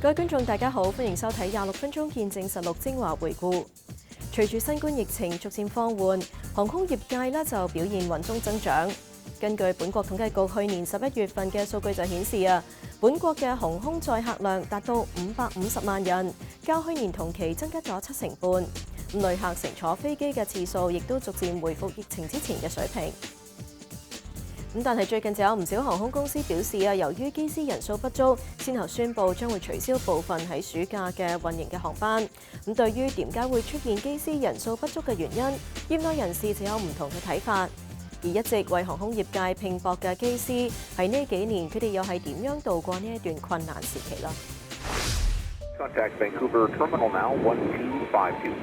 各位觀眾大家好，歡迎收睇26分鐘見證實錄精華回顧。隨住新冠疫情逐漸放緩，航空業界就表現穩中增長。根據本國統計局去年11月份嘅數據就顯示本國嘅航空載客量達到550萬人，較去年同期增加咗7成半。旅客乘坐飛機嘅次數亦都逐漸回復疫情之前嘅水平。但係最近就有唔少航空公司表示由於機師人數不足，先後宣布將會取消部分喺暑假嘅運營嘅航班。對於點解會出現機師人數不足嘅原因，業內人士就有唔同嘅睇法。而一直為航空業界拼搏嘅機師，喺呢幾年佢哋又係點樣度過呢一段困難時期啦？Contact Vancouver Terminal now, 1252.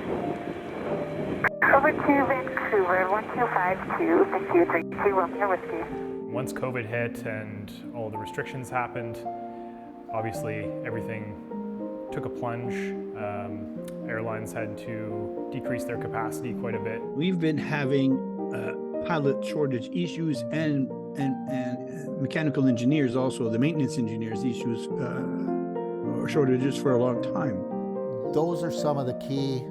Over to Vancouver, 1252. Thank you. 32 Romeo Whiskey. Once COVID hit and all the restrictions happened, obviously everything took a plunge. Airlines had to decrease their capacity quite a bit. We've been having pilot shortage issues and mechanical engineers also, the maintenance engineers issues, shortages for a long time. Those are some of the key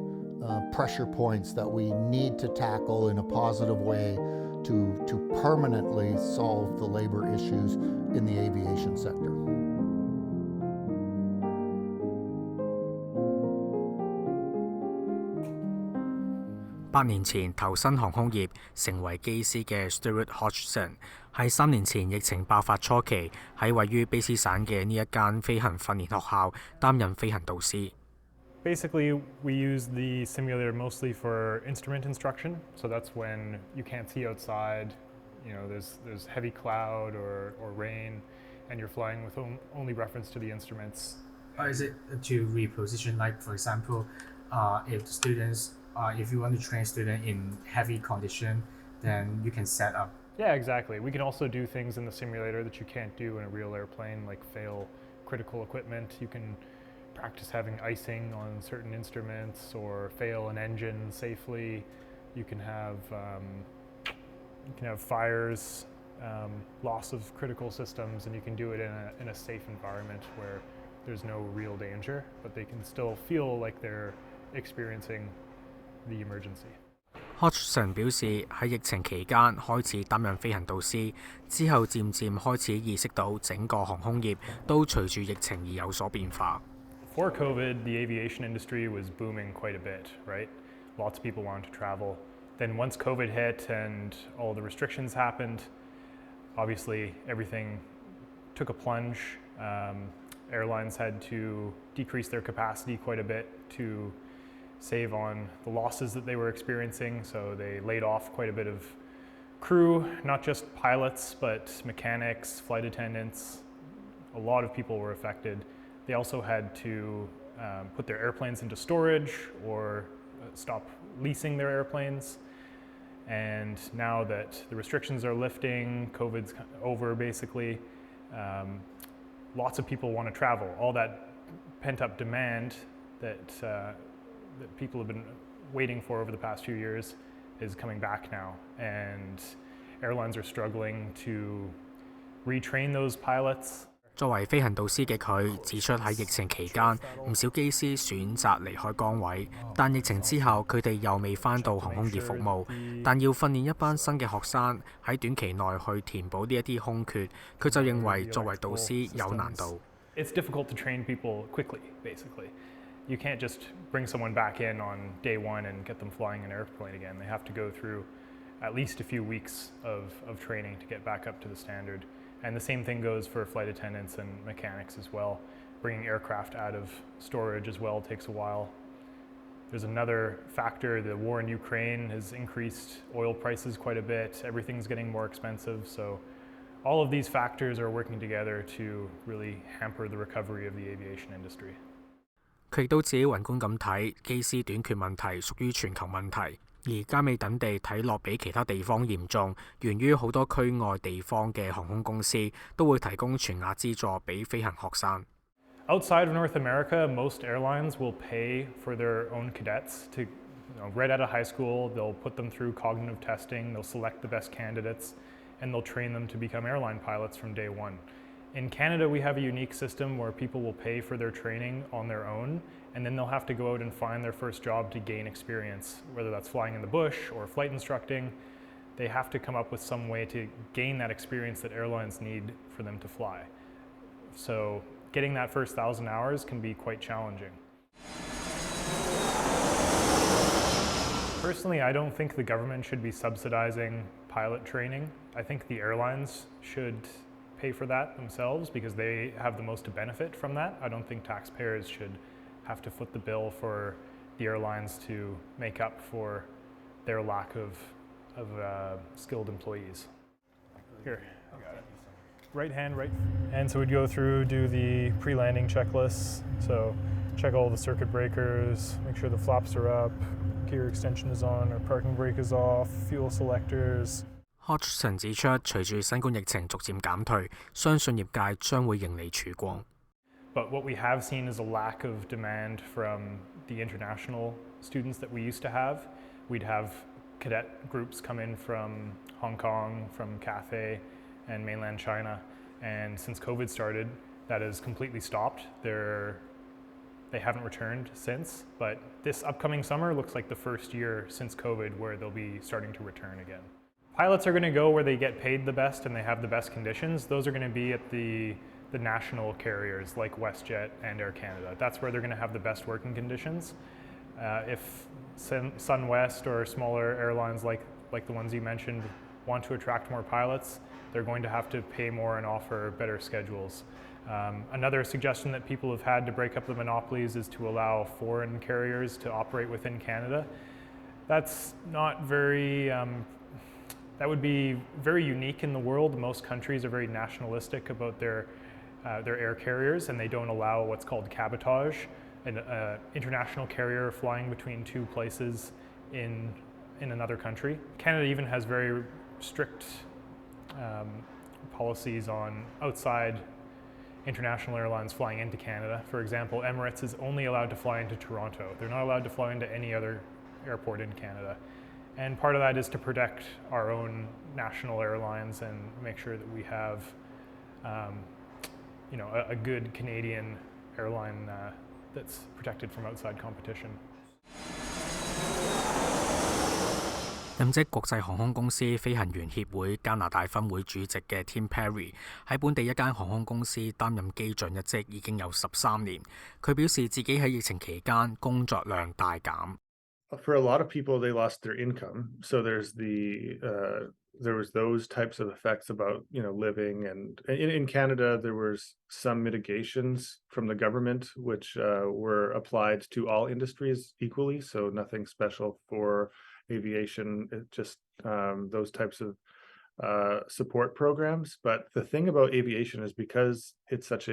pressure points that we need to tackle in a positive way to permanently solve the labor issues in the aviation sector. 8年前投身航空業，成為機師嘅 Stuart Hodgson， 喺3年前疫情爆發初期，喺位於卑斯省嘅呢一間飛行訓練學校擔任飛行導師。Basically, we use the simulator mostly for instrument instruction. So that's when you can't see outside, there's heavy cloud or rain, and you're flying with only reference to the instruments. Is it to reposition, like for example, if students if you want to train students in heavy condition, then you can set up? Yeah, exactly. We can also do things in the simulator that you can't do in a real airplane, like fail critical equipment. You can practice having icing on certain instruments or fail an engine safely. You can have fires, loss of critical systems, and you can do it in a safe environment where there's no real danger, but they can still feel like they're experiencing the emergency. Hodgson 表示喺疫情期間開始擔任飛行導師，之後漸漸開始意識到整個航空業都隨住疫情而有所變化。Before COVID, the aviation industry was booming quite a bit, right? Lots of people wanted to travel. Then once COVID hit and all the restrictions happened, obviously everything took a plunge. Airlines had to decrease their capacity quite a bit to save on the losses that they were experiencing. So they laid off quite a bit of crew, not just pilots, but mechanics, flight attendants. A lot of people were affected. They also had to put their airplanes into storage or stop leasing their airplanes. And now that the restrictions are lifting, COVID's over basically, lots of people want to travel. All that pent-up demand that people have been waiting for over the past few years is coming back now. And airlines are struggling to retrain those pilots. 作為飛行導師嘅佢指出，喺疫情期間，唔少機師選擇離開崗位，但疫情之後佢哋又未返到航空業服務，但要訓練一班新嘅學生喺短期內去填補呢一啲空缺，佢就認為作為導師有難度。It's difficult to train people quickly, basically. You can't just bring someone back in on day one and get them flying an airplane again. They have to go through at least a few weeks of training to get back up to the standard. And the same thing goes for flight attendants and mechanics as well. Bringing aircraft out of storage as well takes a while. There's another factor, the war in Ukraine has increased oil prices quite a bit. Everything's getting more expensive. So all of these factors are working together to really hamper the recovery of the aviation industry. 佢亦都自己宏觀咁睇，機師短缺問題屬於全球問題，而加美等地睇落比其他地方嚴重，源於好多區外地方嘅航空公司都會提供全額資助俾飛行學生。Outside of North America, most airlines will pay for their own cadets to, right out of high school, they'll put them through cognitive testing, they'll select the best candidates, and they'll train them to become airline pilots from day one. In Canada, we have a unique system where people will pay for their training on their own, and then they'll have to go out and find their first job to gain experience, whether that's flying in the bush or flight instructing. They have to come up with some way to gain that experience that airlines need for them to fly. So getting that first 1,000 hours can be quite challenging. Personally, I don't think the government should be subsidizing pilot training. I think the airlines should pay for that themselves because they have the most to benefit from that. I don't think taxpayers should have to foot the bill for the airlines to make up for their lack of skilled employees. Here, I got it. Right hand, right. And so we'd go through, do the pre-landing checklists. So check all the circuit breakers, make sure the flaps are up, gear extension is on, or parking brake is off, fuel selectors. Hodgson 指出，隨住新冠疫情逐漸減退，相信業界將會迎嚟曙光。But what we have seen is a lack of demand from the international students that we used to have. We'd have cadet groups come in from Hong Kong, from Cathay, and mainland China. And since COVID started, that has completely stopped. They haven't returned since, but this upcoming summer looks like the first year since COVID where they'll be starting to return again. Pilots are going to go where they get paid the best and they have the best conditions. Those are going to be at the national carriers like WestJet and Air Canada. That's where they're going to have the best working conditions. If SunWest or smaller airlines like the ones you mentioned want to attract more pilots, they're going to have to pay more and offer better schedules. Another suggestion that people have had to break up the monopolies is to allow foreign carriers to operate within Canada. That's not very, that would be very unique in the world. Most countries are very nationalistic about their air carriers, and they don't allow what's called cabotage, an international carrier flying between two places in another country. Canada even has very strict policies on outside international airlines flying into Canada. For example, Emirates is only allowed to fly into Toronto. They're not allowed to fly into any other airport in Canada. And part of that is to protect our own national airlines and make sure that we have a good Canadian airline that's protected from outside competition. 任職國際航空公司飛行員協會加拿大分會主席嘅 Tim Perry 喺本地一間航空公司擔任機長一職已經有13年。佢表示自己喺疫情期間工作量大減。For a lot of people, they lost their income. So there's there was those types of effects about living, and in Canada there was some mitigations from the government which were applied to all industries equally. So nothing special for aviation, just those types of support programs. But the thing about aviation is because it's such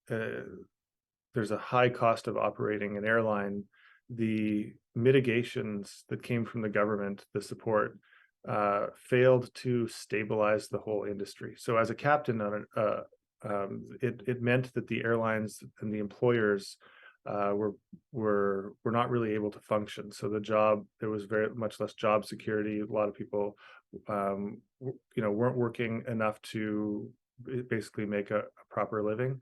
there's a high cost of operating an airline. The mitigations that came from the government, the support, failed to stabilize the whole industry. So as a captain on it meant that the airlines and the employers were not really able to function. So there was very much less job security. A lot of people weren't working enough to basically make a proper living.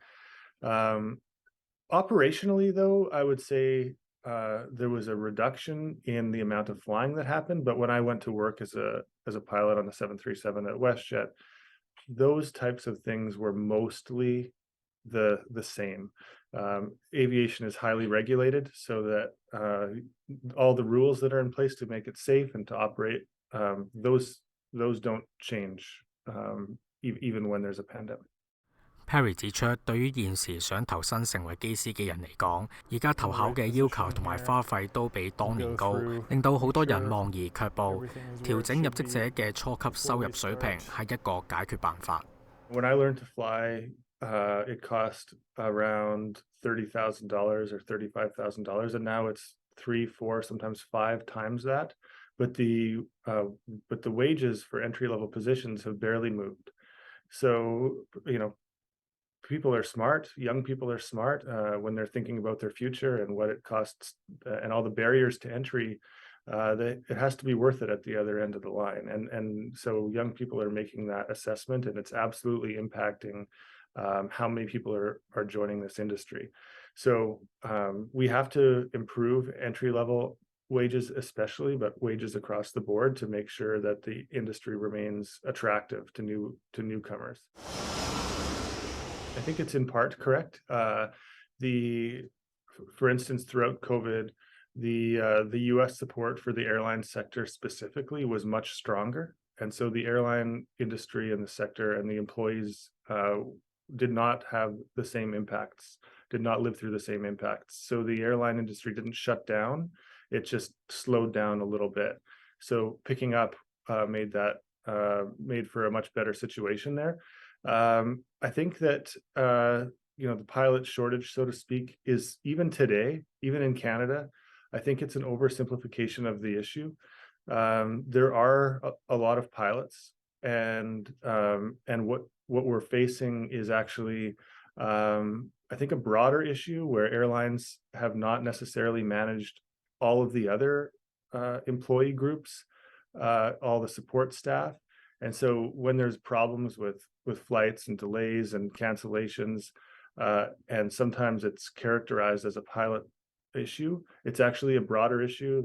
Operationally, though, I would say there was a reduction in the amount of flying that happened. But when I went to work as a pilot on the 737 at WestJet, those types of things were mostly the same. Aviation is highly regulated, so that all the rules that are in place to make it safe and to operate, those don't change even when there's a pandemic. Perry 指出，對於現時想投身成為機師嘅人嚟講，而家投考嘅要求同埋花費都比當年高，令到好多人望而卻步。調整入職者嘅初級收入水平係一個解決辦法。When I learned to fly, it cost around $30,000 or $35,000, and now it's 3, 4, sometimes 5 times that. But the wages for entry-level positions have barely moved. So people are smart. Young people are smart when they're thinking about their future and what it costs and all the barriers to entry. it has to be worth it at the other end of the line. And so young people are making that assessment, and it's absolutely impacting how many people are joining this industry. So we have to improve entry-level wages especially, but wages across the board to make sure that the industry remains attractive to newcomers. I think it's in part correct. For instance, throughout COVID, the U.S. support for the airline sector specifically was much stronger, and so the airline industry and the sector and the employees did not have the same impacts, did not live through the same impacts. So the airline industry didn't shut down; it just slowed down a little bit. So picking up made for a much better situation there. I think that the pilot shortage, so to speak, is even today, even in Canada, I think it's an oversimplification of the issue. There are a lot of pilots, and what we're facing is actually, I think, a broader issue where airlines have not necessarily managed all of the other employee groups, all the support staff. And so when there's problems with flights and delays and cancellations, and sometimes it's characterized as a pilot issue, it's actually a broader issue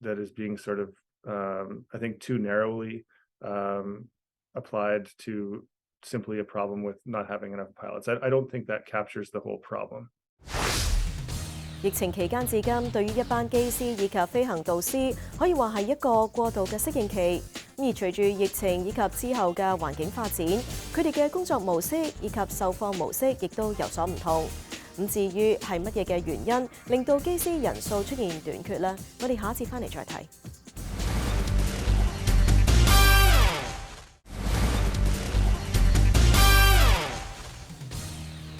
that is being sort of, I think, too narrowly applied to simply a problem with not having enough pilots. I don't think that captures the whole problem. 疫情期間至今，對於一班機師以及飛行導師，可以話係一個過渡嘅適應期。而隨住疫情以及之後嘅環境發展，佢哋嘅工作模式以及受課模式亦都有所唔同。咁至於係乜嘢嘅原因令到機師人數出現短缺呢？我哋下一節翻嚟再睇。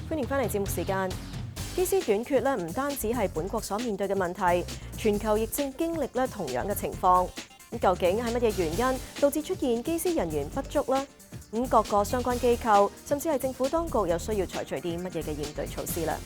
歡迎翻嚟節目時間。機師短缺咧，唔單止係本國所面對嘅問題，全球亦正經歷咧同樣嘅情況。咁究竟係乜嘢原因導致出現機師人員不足呢？咁各個相關機構甚至係政府當局又需要採取啲乜嘢嘅應對措施呢？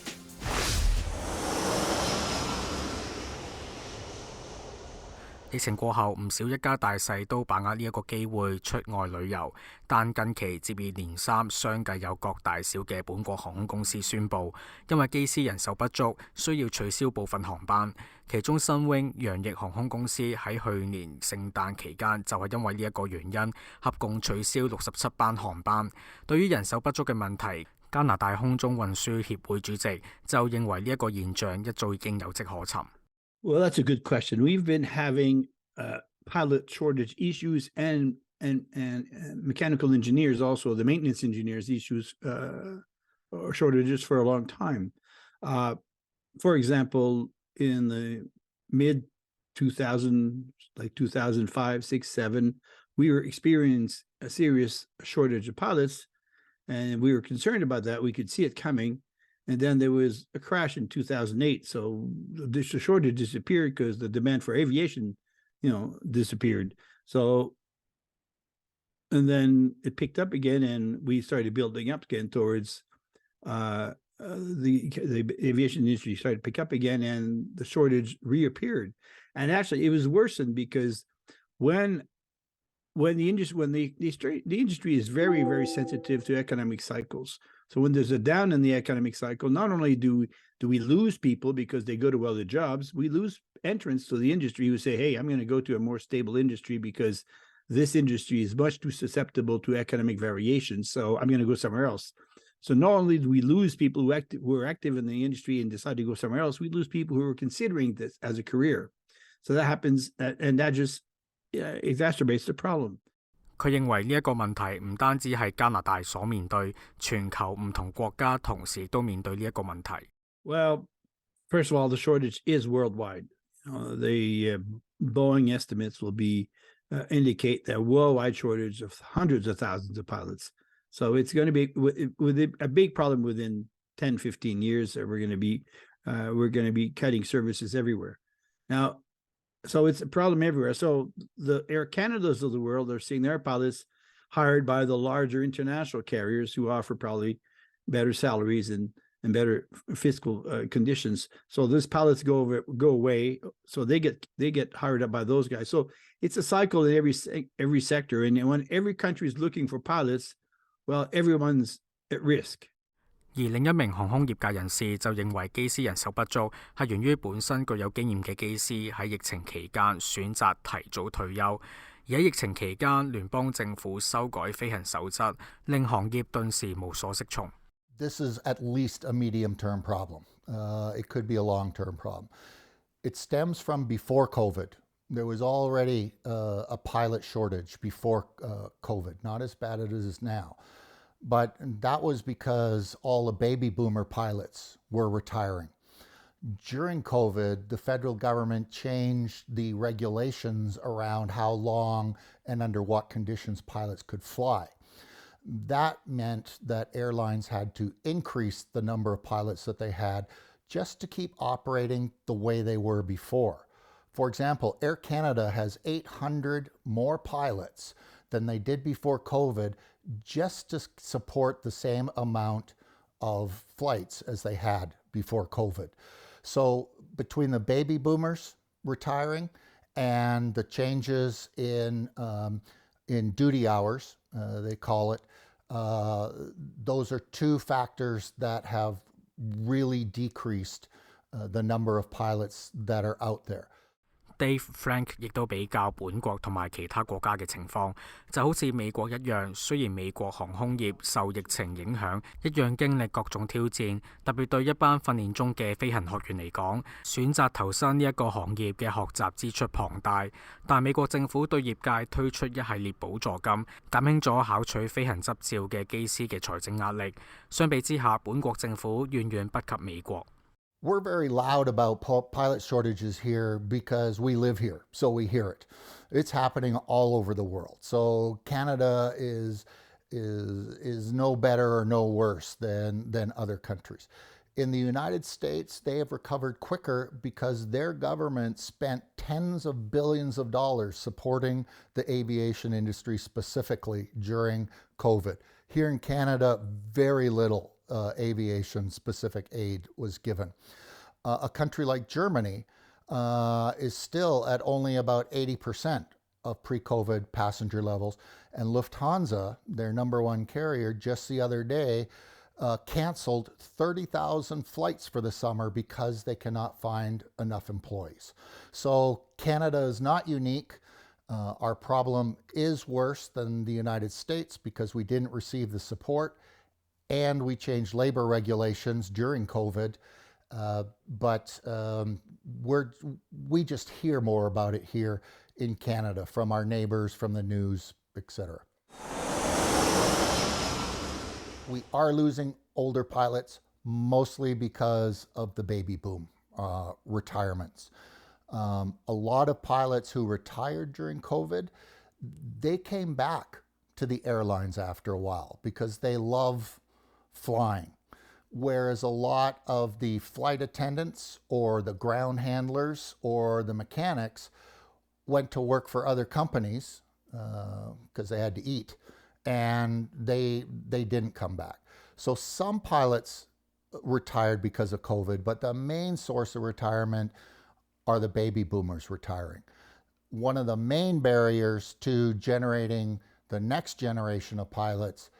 疫情過後，唔少一家大細都把握呢一個機會出外旅遊，但近期接二連三，相繼有各大小嘅本國航空公司宣布，因為機師人手不足，需要取消部分航班。其中新榮洋溢航空公司喺去年聖誕期間就係因為呢一個原因，合共取消67班航班。對於人手不足嘅問題，加拿大空中運輸協會主席就認為呢一個現象一早已經有跡可尋。Well, that's a good question. We've been having pilot shortage issues and mechanical engineers, also the maintenance engineers issues or shortages for a long time. For example, in the mid 2000s, like 2005, 6, 7, we were experiencing a serious shortage of pilots, and we were concerned about that. We could see it coming. And then there was a crash in 2008. So the shortage disappeared because the demand for aviation, disappeared. So, and then it picked up again, and we started building up again towards the aviation industry started to pick up again, and the shortage reappeared. And actually, it was worsened because when the industry is very, very sensitive to economic cycles. So when there's a down in the economic cycle, not only do we lose people because they go to other jobs, we lose entrants to the industry who say, hey, I'm going to go to a more stable industry because this industry is much too susceptible to economic variations. So I'm going to go somewhere else. So not only do we lose people who are active in the industry and decide to go somewhere else, we lose people who are considering this as a career. So that happens, and that just exacerbates the problem. 佢認為呢一個問題唔單止係加拿大所面對，全球唔同國家同時都面對呢一個問題。Well, first of all, the shortage is worldwide. The Boeing estimates will indicate that worldwide shortage of hundreds of thousands of pilots. So it's going to be with a big problem within 10, 15 years. That we're going to be cutting services everywhere. Now, so it's a problem everywhere. So the Air Canadas of the world are seeing their pilots hired by the larger international carriers who offer probably better salaries and and better fiscal conditions. So those pilots go away. So they get hired up by those guys. So it's a cycle in every sector. And when every country is looking for pilots, well, everyone's at risk. 而另一名航空業界人士就認為機師人手不足係源於本身具有經驗嘅機師喺疫情期間選擇提早退休，而喺疫情期間聯邦政府修改飛行守則，令行業頓時無所適從。This is at least a medium-term problem. It could be a long-term problem. It stems from before COVID. There was already a pilot shortage before COVID, not as bad as it is now. But that was because all the baby boomer pilots were retiring. During COVID, the federal government changed the regulations around how long and under what conditions pilots could fly. That meant that airlines had to increase the number of pilots that they had just to keep operating the way they were before. For example, Air Canada has 800 more pilots than they did before COVID just to support the same amount of flights as they had before COVID. So between the baby boomers retiring and the changes in duty hours, they call it, those are two factors that have really decreased the number of pilots that are out there. Dave Frank 亦都比較本國同埋其他國家嘅情況，就好似美國一樣。雖然美國航空業受疫情影響，一樣經歷各種挑戰，特別對一班訓練中嘅飛行學員嚟講，選擇投身呢一個行業嘅學習支出龐大。但美國政府對業界推出一系列補助金，減輕咗考取飛行執照嘅機師嘅財政壓力。相比之下，本國政府遠遠不及美國。We're very loud about pilot shortages here because we live here, so we hear it. It's happening all over the world. So Canada is no better or no worse than other countries. In the United States, they have recovered quicker because their government spent tens of billions of dollars supporting the aviation industry specifically during COVID. Here in Canada, very little aviation-specific aid was given. A country like Germany is still at only about 80% of pre-COVID passenger levels, and Lufthansa, their number one carrier, just the other day canceled 30,000 flights for the summer because they cannot find enough employees. So Canada is not unique. Our problem is worse than the United States because we didn't receive the support and we changed labor regulations during COVID, but we just hear more about it here in Canada from our neighbors, from the news, etc. We are losing older pilots mostly because of the baby boom retirements. A lot of pilots who retired during COVID, they came back to the airlines after a while because they love flying, whereas a lot of the flight attendants or the ground handlers or the mechanics went to work for other companies because they had to eat, and they didn't come back. So some pilots retired because of COVID, but the main source of retirement are the baby boomers retiring. One of the main barriers to generating the next generation of pilots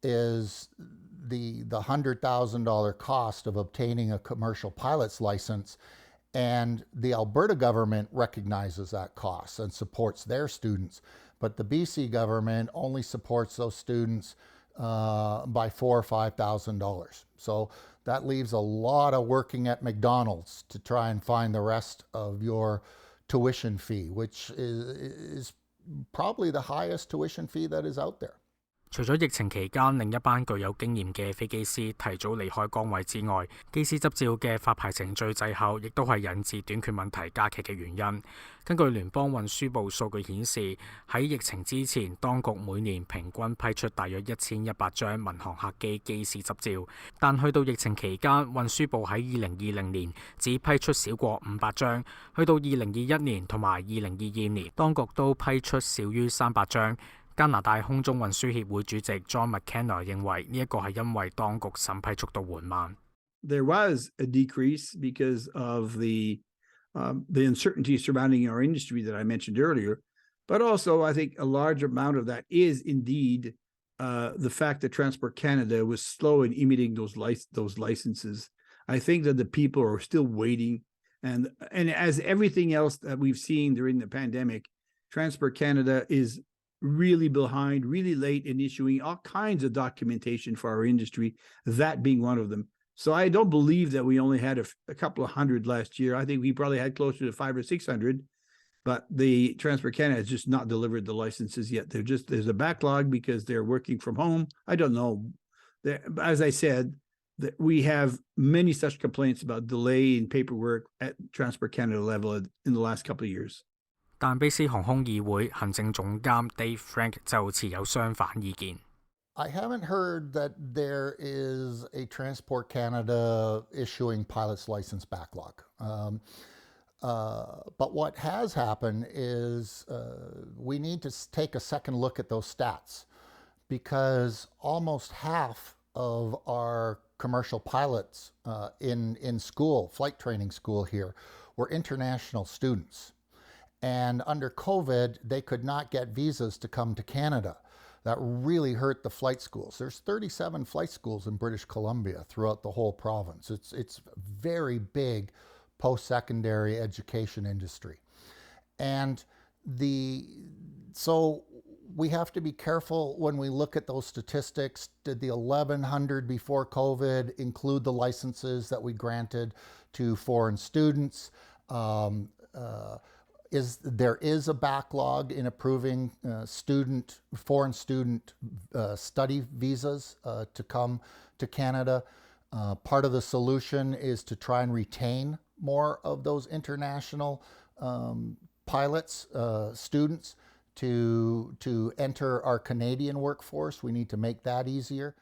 is the $100,000 cost of obtaining a commercial pilot's license, and the Alberta government recognizes that cost and supports their students, but the BC government only supports those students by $4,000 or $5,000. So that leaves a lot of working at McDonald's to try and find the rest of your tuition fee, which is probably the highest tuition fee that is out there. 除咗疫情期間另一班具有經驗嘅飛機師提早離開崗位之外，機師執照嘅發牌程序滯後，亦都係引致短缺問題加劇嘅原因。根據聯邦運輸部數據顯示，喺疫情之前，當局每年平均批出大約1100張民航客機機師執照，但去到疫情期間，運輸部喺2020年只批出少過500張，去到2021年同埋2022年，當局都批出少於300張。加拿大空中運輸協會主席 John McKenna 認為呢一個係因為當局審批速度緩慢。there was a decrease because of the uncertainty surrounding our industry that I mentioned earlier. But also, I think a large amount of that is indeed the fact that Transport Canada was slow in emitting those licenses. I think that the people are still waiting. And as everything else that we've seen during the pandemic, Transport Canada is really behind, really late in issuing all kinds of documentation for our industry, that being one of them. So I don't believe that we only had a couple of hundred last year. I think we probably had closer to 500 or 600, but the Transport Canada has just not delivered the licenses yet. There's a backlog because they're working from home. I don't know. As I said, that we have many such complaints about delay in paperwork at Transport Canada level in the last couple of years. 但卑斯航空議會行政總監 Dave Frank 就持有相反意見。I haven't heard that there is a Transport Canada issuing pilot's license backlog. But what has happened is we need to take a second look at those stats, because almost half of our commercial pilots in school, flight training school here, were international students. And under COVID, they could not get visas to come to Canada. That really hurt the flight schools. There's 37 flight schools in British Columbia throughout the whole province. It's very big post-secondary education industry. And so we have to be careful when we look at those statistics. Did the 1,100 before COVID include the licenses that we granted to foreign students? There is a backlog in approving foreign student study visas to come to Canada. Part of the solution is to try and retain more of those international pilots, students, to enter our Canadian workforce. We need to make that easier.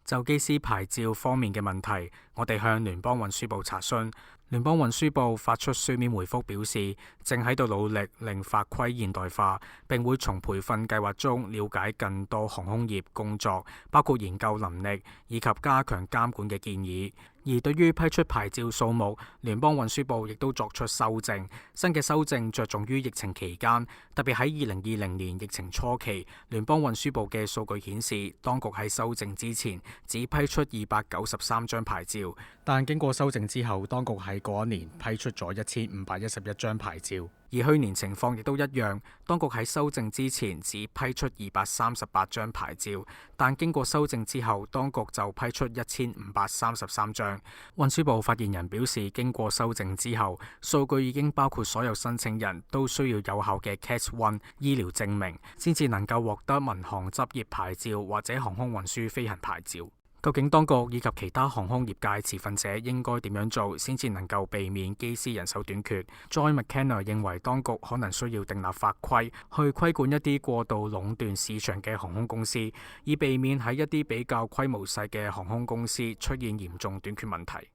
就機師牌照方面嘅問題，我哋向聯邦運輸部查詢。聯邦運輸部發出書面回覆表示，正喺度努力令法規現代化，並會從培訓計劃中了解更多航空業工作，包括研究能力以及加強監管嘅建議。而對於批出牌照數目，聯邦運輸部亦都作出修正。新嘅修正着重於疫情期間，特別喺2020年疫情初期，聯邦運輸部嘅數據顯示，當局喺修正之前只批出293張牌照，但經過修正之後，當局喺嗰一年批出咗1511張牌照。而去年情況亦都一樣，當局喺修正之前只批出238張牌照，但經過修正之後，當局就批出1533張。運輸部發言人表示，經過修正之後，數據已經包括所有申請人都需要有效嘅 Cat 1醫療證明，先至能夠獲得民航執業牌照或者航空運輸飛行牌照。究竟當局以及其他航空業界持份者應該點樣做，先至能夠避免機師人手短缺 ？Joy McKenna 認為當局可能需要訂立法規，去規管一啲過度壟斷市場嘅航空公司，以避免喺一啲比較規模細嘅航空公司出現嚴重短缺問題。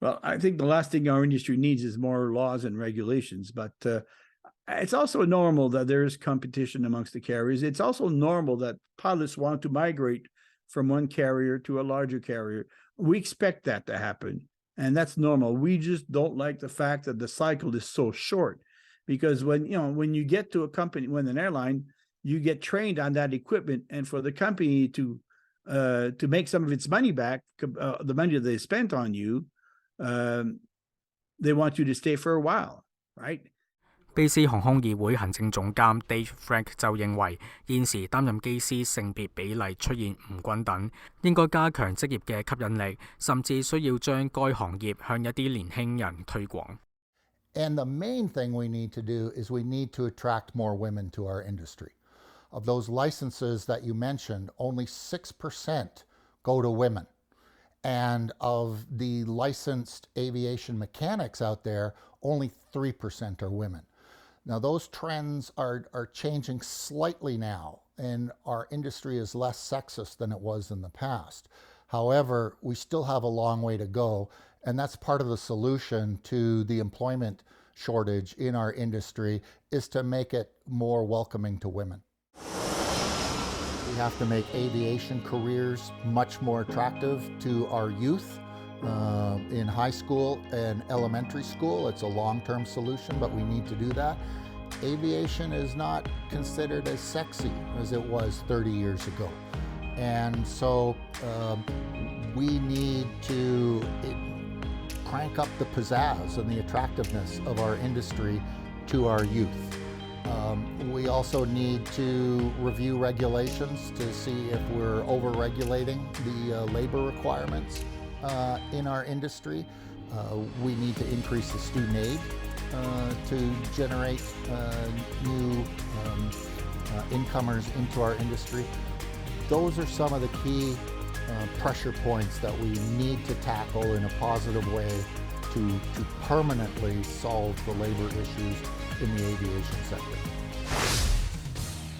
Well, I think the last thing our industry needs is more laws and regulations, but it's also normal that there is competition amongst the carriers. It's also normal that pilots want to migrate from one carrier to a larger carrier. We expect that to happen, and that's normal. We just don't like the fact that the cycle is so short, because when you get to a company, when an airline, you get trained on that equipment, and for the company to make some of its money back, the money that they spent on you, they want you to stay for a while, right?卑斯航空議會行政總監 Dave Frank 就認為，現時擔任機師性別比例出現唔均等，應該加強職業嘅吸引力，甚至需要將該行業向一啲年輕人推廣。And the main thing we need to do is we need to attract more women to our industry. Of those licenses that you mentioned, only 6% go to women. And of the licensed aviation mechanics out there, only 3% are women. Now, those trends are changing slightly now, and our industry is less sexist than it was in the past. However, we still have a long way to go, and that's part of the solution to the employment shortage in our industry, is to make it more welcoming to women. We have to make aviation careers much more attractive to our youth. in high school and elementary school. It's a long-term solution, but we need to do that. Aviation is not considered as sexy as it was 30 years ago. And so we need to crank up the pizzazz and the attractiveness of our industry to our youth. We also need to review regulations to see if we're over-regulating the labor requirements in our industry. We need to increase the student aid to generate new incomers into our industry. Those are some of the key pressure points that we need to tackle in a positive way to permanently solve the labor issues in the aviation sector.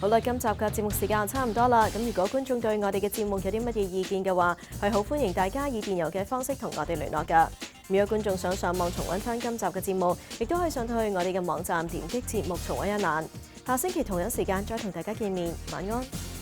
好啦，今集嘅節目時間差唔多啦。咁如果觀眾對我哋嘅節目有啲乜嘢意見嘅話，係好歡迎大家以電郵嘅方式同我哋聯絡㗎。如果觀眾想上網重溫翻今集嘅節目，亦都可以上到去我哋嘅網站點擊節目重溫一覽。下星期同樣時間再同大家見面，晚安。